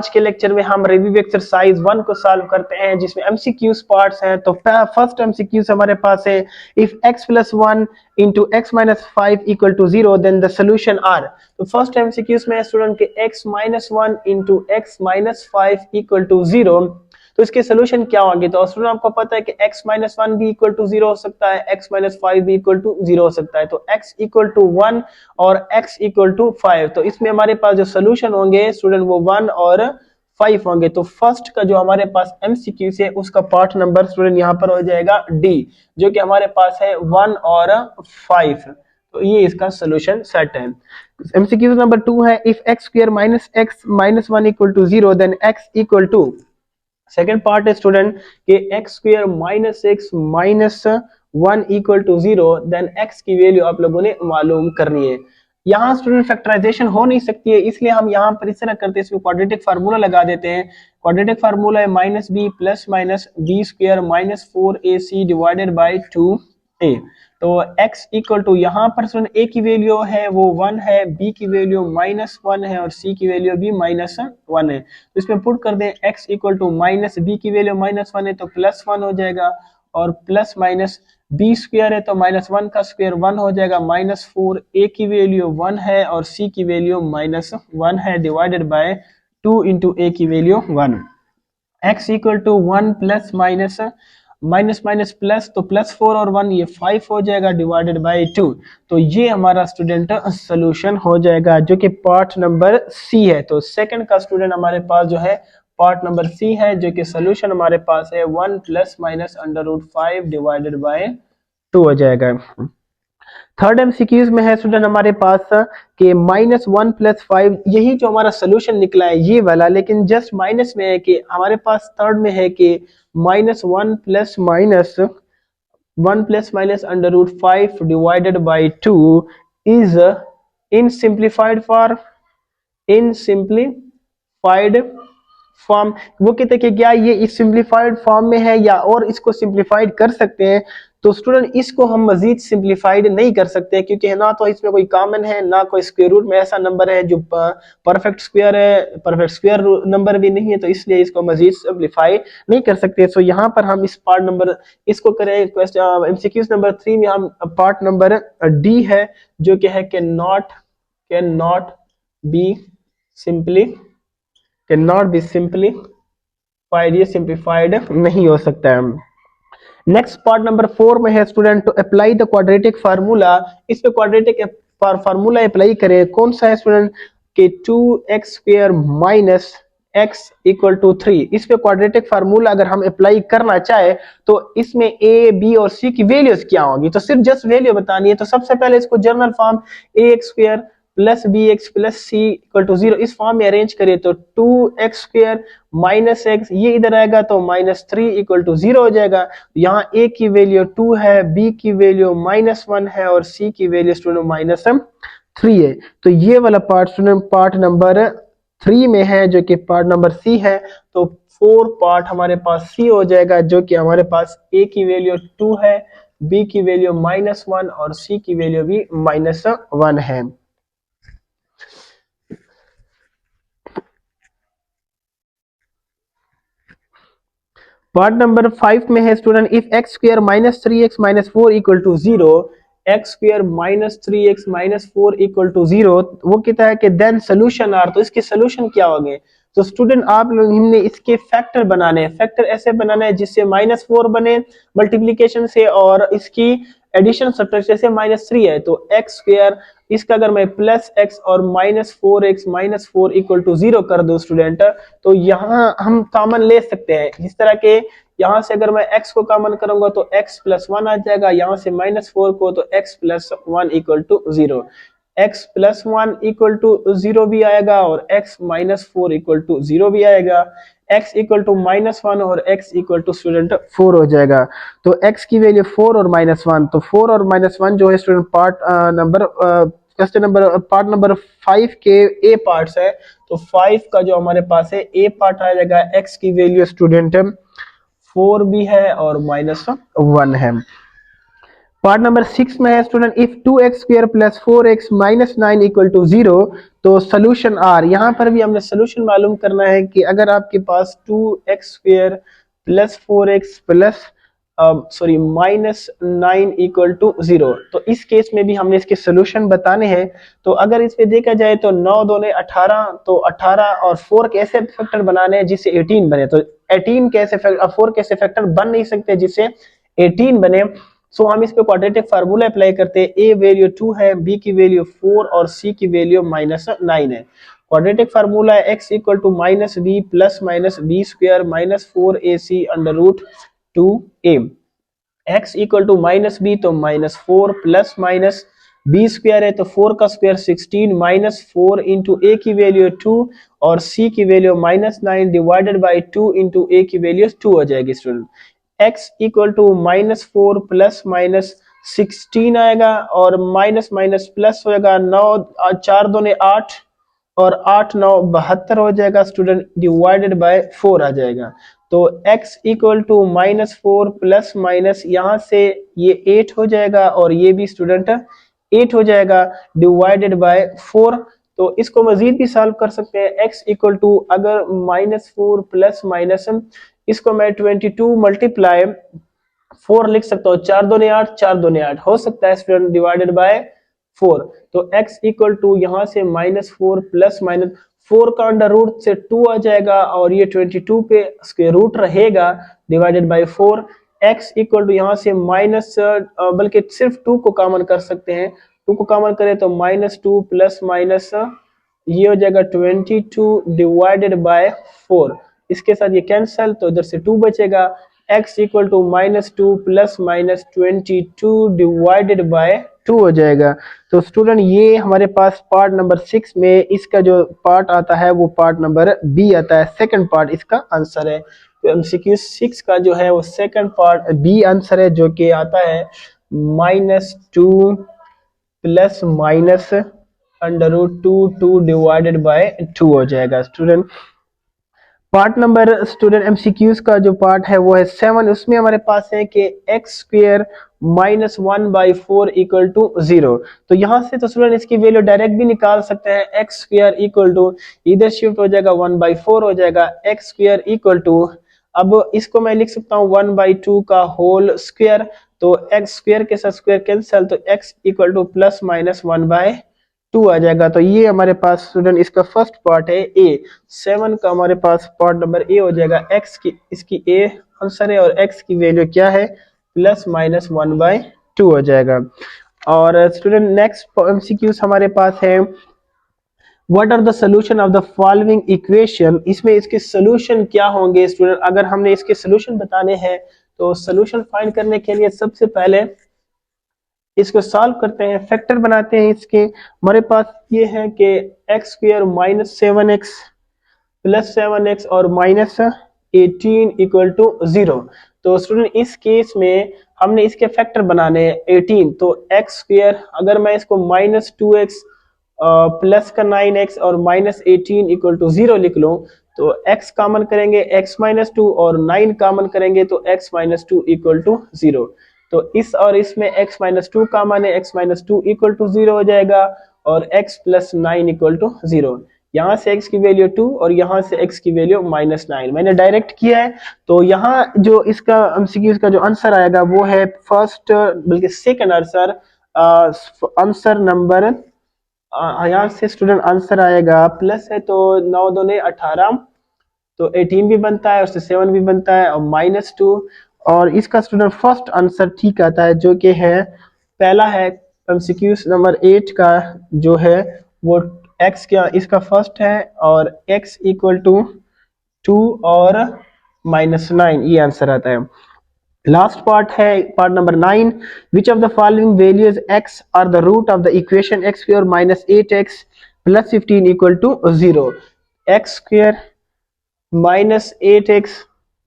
आज के लेक्चर में हम रिव्यू एक्सरसाइज 1 को सॉल्व करते हैं जिसमें एमसीक्यूज पार्ट्स हैं। तो फर्स्ट एमसीक्यूज हमारे पास है, if x + 1 * x - 5 = 0 then the solution are. तो फर्स्ट एमसीक्यूज में स्टूडेंट के x - 1 * x - 5 = 0, तो इसके सोल्यूशन क्या होंगे। तो स्टूडेंट आपको पता है कि x - 1 भी = 0 हो सकता है, x - 5 भी = 0 हो सकता है। तो x = 1 और x = 5, तो इसमें हमारे पास जो सोल्यूशन होंगे स्टूडेंट वो 1 और 5 होंगे। तो फर्स्ट का जो हमारे पास एमसीक्यू है उसका पार्ट नंबर स्टूडेंट यहाँ पर हो जाएगा डी, जो कि हमारे पास है 1 और 5। तो ये इसका सोल्यूशन सेट है। एमसीक्यू नंबर 2 है, if x² - x - 1 = 0 then x = second part है स्टूडेंट कि x² - x - 1 = 0 देन x की वैल्यू आप लोगों ने मालूम करनी है। यहाँ स्टूडेंट फैक्टराइजेशन हो नहीं सकती है, इसलिए हम यहाँ पर इस तरह करते हैं, इसमें क्वाड्रेटिक फार्मूला लगा देते हैं। क्वाड्रेटिक फार्मूला है -b + -b² - 4ac / 2a। तो x = यहाँ पर स्टूडेंट a की वैल्यू है वो 1 है, b की वैल्यू -1 है और c की वैल्यू भी -1 है। तो इसमें पुट कर दें x = -b की वैल्यू -1 है तो +1 हो जाएगा, और प्लस माइनस b स्क्वायर है तो -1 का स्क्वायर 1 हो जाएगा, -4 a की वैल्यू 1 है और c की वैल्यू -1 है, डिवाइडेड बाय 2 * a की value 1। x = 1 plus minus minus minus plus, तो +4 और 1 ये 5 हो जाएगा, डिवाइडेड बाय 2। तो ये हमारा स्टूडेंट सोल्यूशन हो जाएगा जो कि पार्ट नंबर सी है। तो सेकंड का स्टूडेंट हमारे पास जो है पार्ट नंबर सी है, जो कि सोल्यूशन हमारे पास है 1 ± √5 डिवाइडेड बाय 2 हो जाएगा। थर्ड एमसीक्यूज में है स्टूडेंट हमारे पास कि -1 + 5, यही जो हमारा सोल्यूशन निकला है ये वाला, लेकिन जस्ट माइनस में है कि हमारे पास थर्ड में है कि -1 ± √5 divided by 2 is in simplified form. वो कहते हैं कि क्या ये इस सिंप्लीफाइड फॉर्म में है या और इसको सिंप्लीफाइड कर सकते हैं। तो स्टूडेंट इसको हम मजीद सिंप्लीफाइड नहीं कर सकते, क्योंकि है ना तो इसमें कोई कॉमन है ना कोई स्क्वायर रूट में ऐसा नंबर है जो परफेक्ट स्क्वायर है, परफेक्ट स्क्वायर नंबर भी नहीं है, तो इसलिए इसको मजीद सिंप्लीफाई नहीं कर सकते। सो यहाँ पर हम इस पार्ट नंबर इसको करें एमसीक्यूज नंबर 3 में हम पार्ट नंबर डी है, जो कि है कि नॉट बी सिंप्लीफाइड, ये सिंप्लीफाइड नहीं हो सकता है। नेक्स्ट पार्ट नंबर 4 में है student to apply the quadratic formula. इस पे क्वाड्रेटिक फार्मूला अप्लाई करें, कौन सा है स्टूडेंट के 2x² - x = 3। इस पे क्वाड्रेटिक फार्मूला अगर हम अप्लाई करना चाहे तो इसमें a, b और c की वैल्यूज क्या होंगी, तो सिर्फ जस्ट वैल्यू बतानी है। तो सबसे पहले इसको general form ax² + bx + c = 0 इस फॉर्म में अरेंज करिए, तो 2x² - x ये इधर आएगा तो -3 = 0 हो जाएगा। यहाँ a की वैल्यू 2 है, b की वैल्यू -1 है और c की वैल्यू स्टूडेंट -3 है। तो ये वाला पार्ट स्टूडेंट पार्ट नंबर 3 में है, जो कि पार्ट नंबर सी है। तो 4 पार्ट हमारे पास सी हो जाएगा, जो कि हमारे पास a की वैल्यू 2 है, b की वैल्यू -1 और c की वैल्यू भी -1 है। पार्ट नंबर 5 में है student if x² - 3x - 4 = 0, x² - 3x - 4 = 0, वो कहता है कि देन सोल्यूशन आर। तो इसके सोल्यूशन क्या होंगे। तो स्टूडेंट आप लोग हमने इसके फैक्टर बनाने हैं, फैक्टर ऐसे बनाना है जिससे -4 बने मल्टीप्लिकेशन से और इसकी एडिशन सब्ट्रैक्शन से -3 है, तो x², इसका अगर मैं +x और -4x - 4 = 0 कर दूं स्टूडेंट, तो यहाँ हम कॉमन ले सकते हैं। जिस तरह के यहाँ से अगर मैं x को कॉमन करूंगा तो x + 1 आ जाएगा, यहाँ से -4 को तो x + 1 = 0, x + 1 = 0 भी आएगा और x - 4 = 0 भी आएगा, x = -1 और x = स्टूडेंट 4 हो जाएगा। तो x की वैल्यू 4 और -1, तो 4 और -1 जो है student part number question number part number 5 के ए पार्ट्स है। तो 5 का जो हमारे पास है ए पार्ट आ जाएगा, x की वैल्यू स्टूडेंट 4 भी है और -1 है। पार्ट नंबर 6 में है student, if 2x² plus 4x minus 9 equal to 0, तो सोल्यूशन आर। यहाँ पर भी हमने सोल्यूशन मालूम करना है कि अगर आपके पास 2x² plus 4x plus sorry minus 9 equal to 0, तो इस केस में भी हमने इसके सोल्यूशन बताने हैं। तो अगर इस पे देखा जाए तो 9 दूने 18, तो 18 और 4 कैसे फैक्टर बनाने हैं जिससे 18 बने, तो 18 कैसे 4 कैसे फैक्टर बन नहीं सकते जिससे 18 बने। सो हम इस पे क्वाड्रेटिक फार्मूला अप्लाई करते हैं। ए वैल्यू 2 है, बी की वैल्यू 4 और सी की वैल्यू माइनस 9 है। क्वाड्रेटिक फार्मूला है x equal to minus B plus minus B square minus 4ac under root 2a। x equal to minus B तो minus 4 plus minus B square है तो 4 का square 16 minus 4 into A की value 2 और C की value minus 9 divided by 2 into A की value 2 हो जाएगी student. x equal to minus 4 plus minus 16 आएगा और माइनस माइनस प्लस होएगा 9, 4 दूने 8 और 8 9 72 हो जाएगा स्टूडेंट, डिवाइडेड बाय 4 आ जाएगा। तो x equal to minus 4 plus minus यहाँ से ये 8 हो जाएगा और ये भी स्टूडेंट 8 हो जाएगा डिवाइडेड बाय 4। तो इसको मजीद भी सॉल्व कर सकते हैं। x इक्वल टू अगर माइनस 4 प्लस माइनस, इसको मैं 22 मल्टीप्लाई 4 लिख सकता हूँ, 4 दूने 8, 4 दूने 8 हो सकता है स्टूडेंट डिवाइडेड बाय 4। तो x इक्वल टू यहाँ से माइनस 4 प्लस माइनस 4 का अंडर रूट से 2 आ जाएगा और ये 22 पे स्क्वायर रूट रहेगा divided by 4। x equal to यहाँ से माइनस बल्कि सिर्फ 2 को कॉमन कर सकते हैं, 2 को कॉमन करें तो माइनस 2 प्लस माइनस ये हो जाएगा 22 डिवाइडेड बाय 4। इसके साथ ये कैंसल तो इधर से 2 बचेगा। x equal to minus 2 plus minus 22 divided by 2 हो जाएगा। तो स्टूडेंट ये हमारे पास पार्ट नंबर 6 में इसका जो पार्ट आता है वो पार्ट नंबर बी आता है, सेकंड पार्ट इसका आंसर है। तो एमसीक्यू 6 का जो है वो सेकंड पार्ट बी आंसर है, जो कि आता है minus 2 plus minus under root 2 divided by 2 हो जाएगा student. Part number student MCQs का जो पार्ट है वो है 7, उसमें हमारे पास है कि x square minus 1/4 equal to 0। तो यहाँ से तो स्टूडेंट इसकी वैल्यू डायरेक्ट भी निकाल सकते हैं। एक्स स्क्वेयर इक्वल टू इधर शिफ्ट हो जाएगा 1/4 हो जाएगा, एक्स स्क्वेयर इक्वल टू अब इसको मैं लिख सकता हूँ 1/2 का होल स्क्वेयर। तो एक्स स्क्वेयर के साथ स्क्वेयर कैंसिल तो x equal two plus minus 1/2 आ जाएगा। तो ये हमारे पास स्टूडेंट इसका फर्स्ट पार्ट है ए। 7 का हमारे पास पार्ट नंबर ए हो जाएगा। एक्स की इसकी ए आंसर है और एक्स की वैल्यू क्या है, प्लस माइनस 1/2 हो जाएगा। और स्टूडेंट नेक्स्ट एमसीक्यूज हमारे पास है what are the solution of the following equation. इसमें इसके सोल्यूशन क्या होंगे स्टूडेंट, अगर हमने इसके सोल्यूशन बताने हैं तो सोल्यूशन फाइंड करने के लिए सबसे पहले इसको सॉल्व करते हैं, फैक्टर बनाते हैं इसके। हमारे पास ये है कि x square minus 7x plus 7x और माइनस 18 इक्वल टू 0। तो स्टूडेंट इस केस में हमने इसके फैक्टर बनाने हैं 18। तो एक्स स्क्वायर अगर मैं इसको माइनस 2x प्लस का 9x और माइनस 18 इक्वल टू 0 लिख लूं, तो x कॉमन करेंगे x माइनस 2 और 9 कॉमन करेंगे तो x माइनस 2 इक्वल टू 0। तो इस और इसमें x माइनस 2 कॉमन है, x माइनस 2 इक्वल टू 0 हो जाएगा और x प्लस 9 इक्वल टू 0। यहाँ से x की वैल्यू 2 और यहाँ से x की वैल्यू माइनस 9 मैंने डायरेक्ट किया है। तो यहाँ जो इसका एमसीक्यू का जो आंसर आएगा वो है फर्स्ट बल्कि सेकंड आंसर, आंसर नंबर यहाँ से स्टूडेंट आंसर आएगा प्लस है तो 9 दूने 18 तो 18 भी बनता है, उससे 7 भी बनता है और माइनस 2। और इसका स्टूडेंट फर्स्ट आंसर ठीक आता है जो कि है पहला है एमसीक्यू नंबर 8 का जो है वो x क्या इसका फर्स्ट है और x इक्वल टू 2 और माइनस 9 ये आंसर आता है। लास्ट पार्ट है part number 9, which of the following values x are the root of the equation x square minus 8x plus 15 equal to 0। X square minus 8x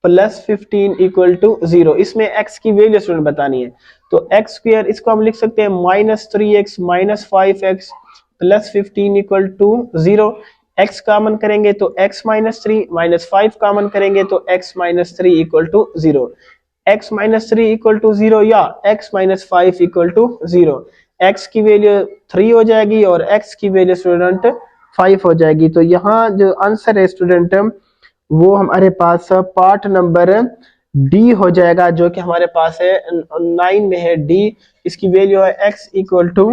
plus 15 equal to 0, इसमें x की value student बतानी है। तो x square इसको हम लिख सकते हैं minus 3x minus 5x plus 15 equal to 0। x common करेंगे तो x माइनस 3 माइनस 5 कॉमन करेंगे तो x minus 3 equal to 0। x minus 3 equal to 0 या x minus 5 equal to 0। x की वैल्यू 3 हो जाएगी और x की वैल्यू स्टूडेंट 5 हो जाएगी। तो यहाँ जो आंसर है स्टूडेंट वो हमारे पास पार्ट नंबर डी हो जाएगा, जो कि हमारे पास है 9 में है डी। इसकी वैल्यू है x इक्वल टू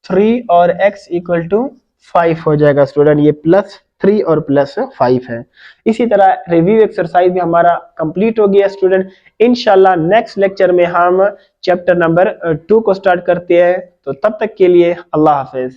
3 और x इक्वल टू 5 हो जाएगा स्टूडेंट। ये +3 और +5 है। इसी तरह रिव्यू एक्सरसाइज भी हमारा कंप्लीट हो गया स्टूडेंट। इंशाल्लाह नेक्स्ट लेक्चर में हम चैप्टर नंबर 2 को स्टार्ट करते हैं। तो तब तक के लिए अल्लाह हाफिज।